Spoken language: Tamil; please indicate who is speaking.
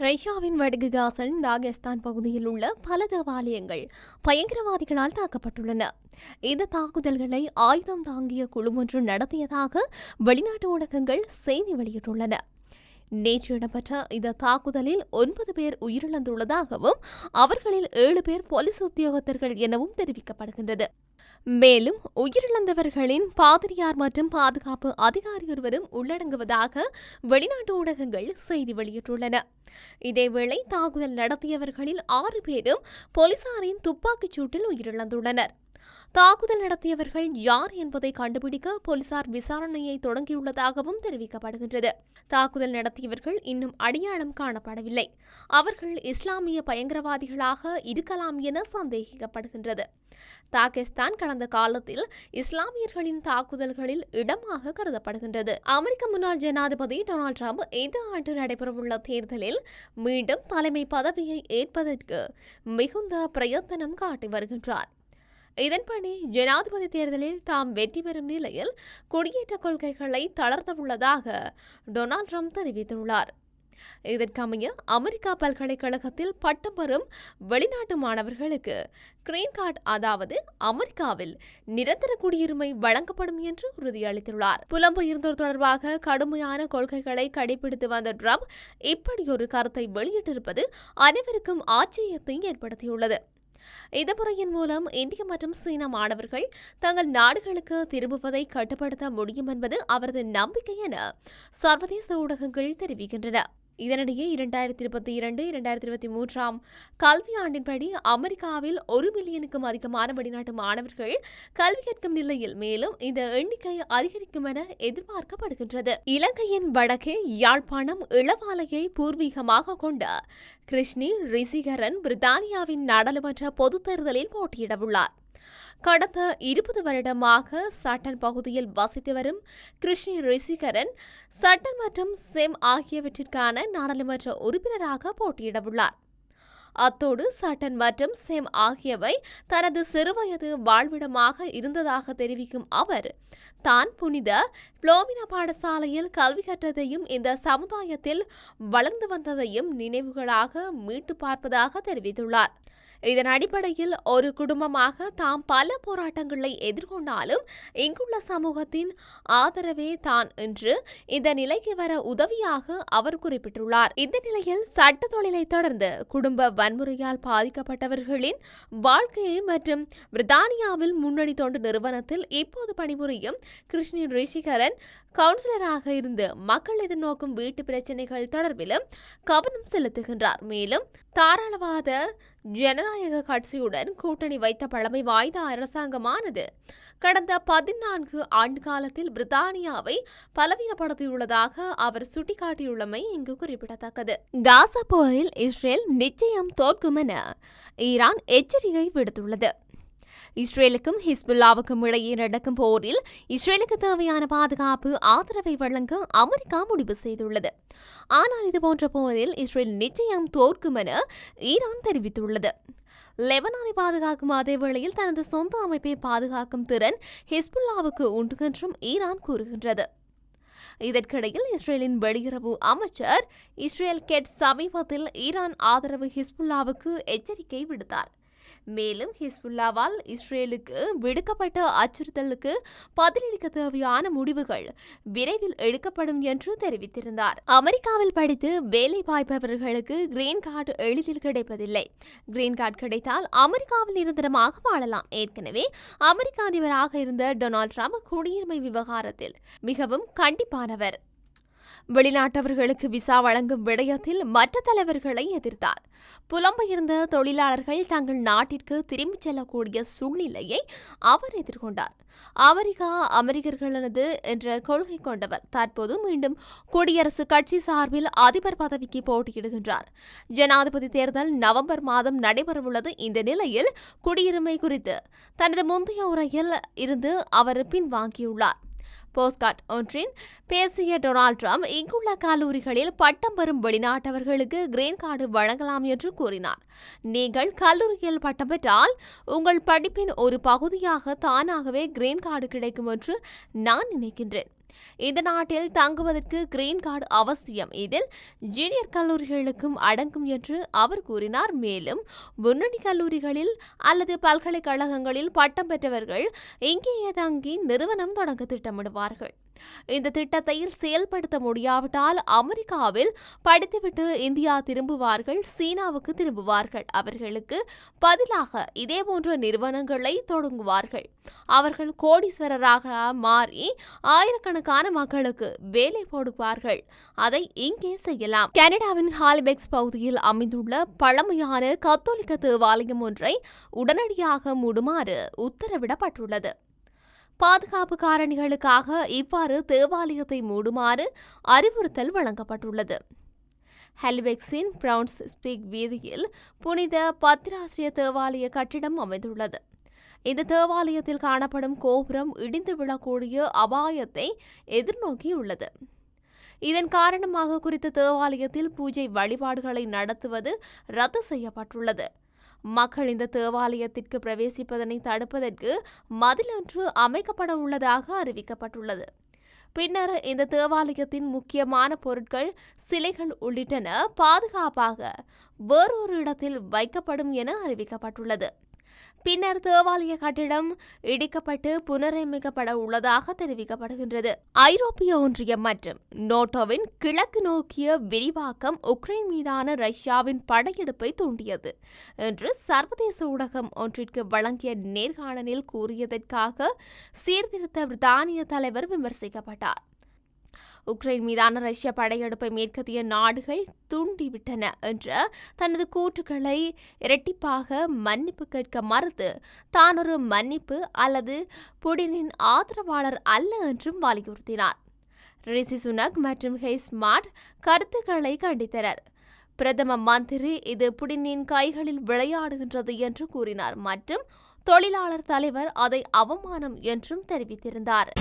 Speaker 1: ரஷ்யாவின் வடக்கு காசன் தாகஸ்தான் பகுதியில் உள்ள பல தேவாலயங்கள் பயங்கரவாதிகளால் தாக்கப்பட்டுள்ளன. இந்த தாக்குதல்களை ஆயுதம் தாங்கிய குழு ஒன்று நடத்தியதாக வெளிநாட்டு ஊடகங்கள் செய்தி வெளியிட்டுள்ளன. நேற்று இடம்பெற்ற இந்த தாக்குதலில் 9 பேர் உயிரிழந்துள்ளதாகவும் அவர்களில் 7 பேர் போலீஸ் உத்தியோகத்தர்கள் எனவும் தெரிவிக்கப்படுகின்றது. மேலும் உயிரிழந்தவர்களின் பாதிரியார் மற்றும் பாதுகாப்பு அதிகாரி ஒருவரும் உள்ளடங்குவதாக வெளிநாட்டு ஊடகங்கள் செய்தி வெளியிட்டுள்ளன. இதேவேளை தாக்குதல் நடத்தியவர்களில் 6 பேரும் போலீசாரின் துப்பாக்கிச் சூட்டில் உயிரிழந்துள்ளனர். தாக்குதல் நடத்தியவர்கள் யார் என்பதை கண்டுபிடிக்க போலீசார் விசாரணையை தொடங்கியுள்ளதாகவும் தெரிவிக்கப்படுகின்றது. தாக்குதல் நடத்தியவர்கள் இன்னும் அடையாளம் காணப்படவில்லை. அவர்கள் இஸ்லாமிய பயங்கரவாதிகளாக இருக்கலாம் என சந்தேகிக்கப்படுகின்றது. தாகஸ்தான் கடந்த காலத்தில் இஸ்லாமியர்களின் தாக்குதல்களில் இடமாக கருதப்படுகின்றது. அமெரிக்க முன்னாள் ஜனாதிபதி டொனால்ட் ட்ரம்ப் இந்த ஆண்டு நடைபெறவுள்ள தேர்தலில் மீண்டும் தலைமை பதவியை ஏற்பதற்கு மிகுந்த பிரயத்தனம் காட்டி வருகின்றார். இதன்படி ஜனாதிபதி தேர்தலில் தாம் வெற்றி பெறும் நிலையில் குடியேற்ற கொள்கைகளை தளர்த்தவுள்ளதாக டொனால்ட் ட்ரம்ப் தெரிவித்துள்ளார். இதற்கமைய அமெரிக்கா பல்கலைக்கழகத்தில் பட்டம் பெறும் வெளிநாட்டு மாணவர்களுக்கு கிரீன் கார்டு, அதாவது அமெரிக்காவில் நிரந்தர குடியுரிமை வழங்கப்படும் என்று உறுதியளித்துள்ளார். புலம்பெயர்ந்தோர் தொடர்பாக கடுமையான கொள்கைகளை கடைபிடித்து வந்த ட்ரம்ப் இப்படி ஒரு கருத்தை வெளியிட்டிருப்பது அனைவருக்கும் ஆச்சரியத்தை ஏற்படுத்தியுள்ளது. இந்த முறையின் மூலம் இந்திய மற்றும் சீன மாணவர்கள் தங்கள் நாடுகளுக்கு திரும்புவதை கட்டுப்படுத்த முடியும் என்பது அவரது நம்பிக்கை என சர்வதேச ஊடகங்கள் தெரிவிக்கின்றன. இதனிடையே 2022-2023 கல்வி ஆண்டின்படி அமெரிக்காவில் 1 மில்லியனுக்கும் அதிகமான வெளிநாட்டு மாணவர்கள் கல்வி கற்கும் நிலையில் மேலும் இந்த எண்ணிக்கை அதிகரிக்கும் என எதிர்பார்க்கப்படுகின்றது. இலங்கையின் வடக்கே யாழ்ப்பாணம் இளவாலையை பூர்வீகமாக கொண்ட கிருஷ்ணி ரிசிகரன் பிரித்தானியாவின் நாடாளுமன்ற பொதுத் தேர்தலில் போட்டியிடவுள்ளார். கடந்த 20 வருடமாக சட்டன் பகுதியில் வசித்து வரும் கிருஷ்ணி ரிசிகரன் சட்டன் மற்றும் செம் ஆகியவற்றிற்கான நாடாளுமன்ற உறுப்பினராக போட்டியிடவுள்ளார். அத்தோடு சட்டன் மற்றும் செம் ஆகியவை தனது சிறுவயது வாழ்விடமாக இருந்ததாக தெரிவிக்கும் அவர் தான் புனித புளோமினா பாடசாலையில் கல்வி கற்றதையும் இந்த சமுதாயத்தில் வளர்ந்து வந்ததையும் நினைவுகளாக மீட்டு பார்ப்பதாக தெரிவித்துள்ளார். இதன் அடிப்படையில் ஒரு குடும்பமாக தாம் பல போராட்டங்களை எதிர்கொண்டாலும் இங்குள்ள சமூகத்தின் ஆதரவே தான் என்று இந்த நிலைக்கு வர உதவியாக அவர் குறிப்பிட்டுள்ளார். இந்த நிலையில் சட்ட தொழிலை தொடர்ந்து குடும்ப வன்முறையால் பாதிக்கப்பட்டவர்களின் வாழ்க்கையை மற்றும் பிரித்தானியாவில் முன்னணி தொண்டு நிறுவனத்தில் இப்போது பணிபுரியும் கிருஷ்ணி ரிஷிகரன் கவுன்சிலராக இருந்து மக்கள் எதிர்நோக்கும் வீட்டு பிரச்சினைகள் தொடர்பிலும் கவனம் செலுத்துகின்றார். மேலும் தாராளவாத ஜனநாயக கட்சியுடன் கூட்டணி வைத்த பழமை வாய்ந்த அரசாங்கமானது கடந்த 14 ஆண்டு காலத்தில் பிரித்தானியாவை பலவீனப்படுத்தியுள்ளதாக அவர் சுட்டிக்காட்டியுள்ளமை இங்கு குறிப்பிடத்தக்கது. காசா போரில் இஸ்ரேல் நிச்சயம் தோற்கும் என ஈரான் எச்சரிக்கை விடுத்துள்ளது. இஸ்ரேலுக்கும் ஹிஸ்புல்லாவுக்கும் இடையே நடக்கும் போரில் இஸ்ரேலுக்கு தேவையான பாதுகாப்பு ஆதரவை வழங்க அமெரிக்கா முடிவு செய்துள்ளது. ஆனால் இதுபோன்ற போரில் இஸ்ரேல் நிச்சயம் தோற்கும் என ஈரான் தெரிவித்துள்ளது. லெபனானை பாதுகாக்கும் அதே வேளையில் தனது சொந்த அமைப்பை பாதுகாக்கும் திறன் ஹிஸ்புல்லாவுக்கு உண்டு என்றும் ஈரான் கூறுகின்றது. இதற்கிடையில் இஸ்ரேலின் வெளியுறவு அமைச்சர் இஸ்ரேல் கெட் சமீபத்தில் ஈரான் ஆதரவு ஹிஸ்புல்லாவுக்கு எச்சரிக்கை விடுத்தார். மேலும் ஹிஸ்புல்லாவால் இஸ்ரேலுக்கு விடுக்கப்பட்ட அச்சுறுத்தலுக்கு பதிலளிக்க தேவையான முடிவுகள் விரைவில் எடுக்கப்படும் என்று தெரிவித்திருந்தார். அமெரிக்காவில் படித்து வேலை வாய்ப்பவர்களுக்கு கிரீன் கார்டு எளிதில் கிடைப்பதில்லை. கிரீன் கார்டு கிடைத்தால் அமெரிக்காவில் நிரந்தரமாக வாழலாம். ஏற்கனவே அமெரிக்க அதிபராக இருந்த டொனால்ட் ட்ரம்ப் குடியுரிமை விவகாரத்தில் மிகவும் கண்டிப்பானவர். வெளிநாட்டவர்களுக்கு விசா வழங்கும் விடயத்தில் மற்ற தலைவர்களை எதிர்த்தார். புலம்பெயர்ந்த தொழிலாளர்கள் தங்கள் நாட்டிற்கு திரும்பிச் செல்லக்கூடிய சூழ்நிலையை அவர் எதிர்கொண்டார். அமெரிக்கா அமெரிக்கர்களது என்ற கொள்கை கொண்டவர் தற்போது மீண்டும் குடியரசுக் கட்சி சார்பில் அதிபர் பதவிக்கு போட்டியிடுகின்றார். ஜனாதிபதி தேர்தல் நவம்பர் மாதம் நடைபெறவுள்ளது. இந்த நிலையில் குடியுரிமை குறித்து தனது முந்தைய உரையில் இருந்து அவர் பின்வாங்கியுள்ளார். போஸ்ட்கார்ட் ஒன்றின் பேசிய டொனால்ட் ட்ரம்ப் இங்குள்ள கல்லூரிகளில் பட்டம் பெறும் வெளிநாட்டவர்களுக்கு கிரீன் கார்டு வழங்கலாம் என்று கூறினார். நீங்கள் கல்லூரியில் பட்டம் பெற்றால் உங்கள் படிப்பின் ஒரு பகுதியாக தானாகவே கிரீன் கார்டு கிடைக்கும் என்று நான் நினைக்கின்றேன். இந்த நாட்டில் தங்குவதற்கு கிரீன் கார்டு அவசியம், இதில் ஜூனியர் கல்லூரிகளுக்கும் அடங்கும் என்று அவர் கூறினார். மேலும் முன்னணி கல்லூரிகளில் அல்லது பல்கலைக்கழகங்களில் பட்டம் பெற்றவர்கள் இங்கேயே தங்கி நிறுவனம் தொடங்க திட்டமிடுவார்கள். இந்த திட்டத்தை செயல்படுத்த முடியாவிட்டால் அமெரிக்காவில் படித்துவிட்டு இந்தியா திரும்புவார்கள், சீனாவுக்கு திரும்புவார்கள். அவர்களுக்கு பதிலாக இதேபோன்ற நிறுவனங்களை தொடங்குவார்கள். அவர்கள் கோடீஸ்வரராக மாறி ஆயிரக்கணக்கான மக்களுக்கு வேலை போடுவார்கள். அதை இங்கே செய்யலாம். கனடாவின் ஹாலிபெக்ஸ் பகுதியில் அமைந்துள்ள பழமையான கத்தோலிக்க தேவாலயம் ஒன்றை உடனடியாக மூடுமாறு உத்தரவிடப்பட்டுள்ளது. பாதுகாப்பு காரணிகளுக்காக இவ்வாறு தேவாலயத்தை மூடுமாறு அறிவுறுத்தல் வழங்கப்பட்டுள்ளது. ஹாலிபெக்ஸின் பிரவுன்ஸ் ஸ்பீக் வீதியில் புனித பத்திராசிய தேவாலய கட்டிடம் அமைந்துள்ளது. இந்த தேவாலயத்தில் காணப்படும் கோபுரம் இடிந்து விழக்கூடிய அபாயத்தை எதிர்நோக்கியுள்ளது. இதன் காரணமாக குறித்த தேவாலயத்தில் பூஜை வழிபாடுகளை நடத்துவது ரத்து செய்யப்பட்டுள்ளது. மக்கள் இந்த தேவாலயத்திற்கு பிரவேசிப்பதனை தடுப்பதற்கு மதில் ஒன்று அமைக்கப்பட உள்ளதாக அறிவிக்கப்பட்டுள்ளது. பின்னர் இந்த தேவாலயத்தின் முக்கியமான பொருட்கள், சிலைகள் உள்ளிட்டன பாதுகாப்பாக வேறொரு இடத்தில் வைக்கப்படும் என அறிவிக்கப்பட்டுள்ளது. பின்னர் தேவாலய கட்டிடம் இடிக்கப்பட்டு புனரமைக்கப்பட உள்ளதாக தெரிவிக்கப்படுகின்றது. ஐரோப்பிய ஒன்றியம் மற்றும் நேட்டோவின் கிழக்கு நோக்கிய விரிவாக்கம் உக்ரைன் மீதான ரஷ்யாவின் படையெடுப்பை தூண்டியது என்று சர்வதேச ஊடகம் ஒன்றிற்கு வழங்கிய நேர்காணலில் கூறியதற்காக சீர்திருத்த பிரித்தானிய தலைவர் விமர்சிக்கப்பட்டார். உக்ரைன் மீதான ரஷ்ய படையெடுப்பை மேற்கத்திய நாடுகள் தூண்டிவிட்டன என்ற தனது கூற்றுக்களை இரட்டிப்பாக மன்னிப்பு கேட்க மறுத்து தான் ஒரு மன்னிப்பு அல்லது புடினின் ஆதரவாளர் அல்ல என்றும் வலியுறுத்தினார். ரிஷி சுனக் மற்றும் ஹெய்ஸ்மார்ட் கருத்துக்களை கண்டித்தனர். பிரதம மந்திரி இது புடினின் கைகளில் விளையாடுகின்றது என்று கூறினார் மற்றும் தொழிலாளர் தலைவர் அதை அவமானம் என்றும் தெரிவித்திருந்தார்.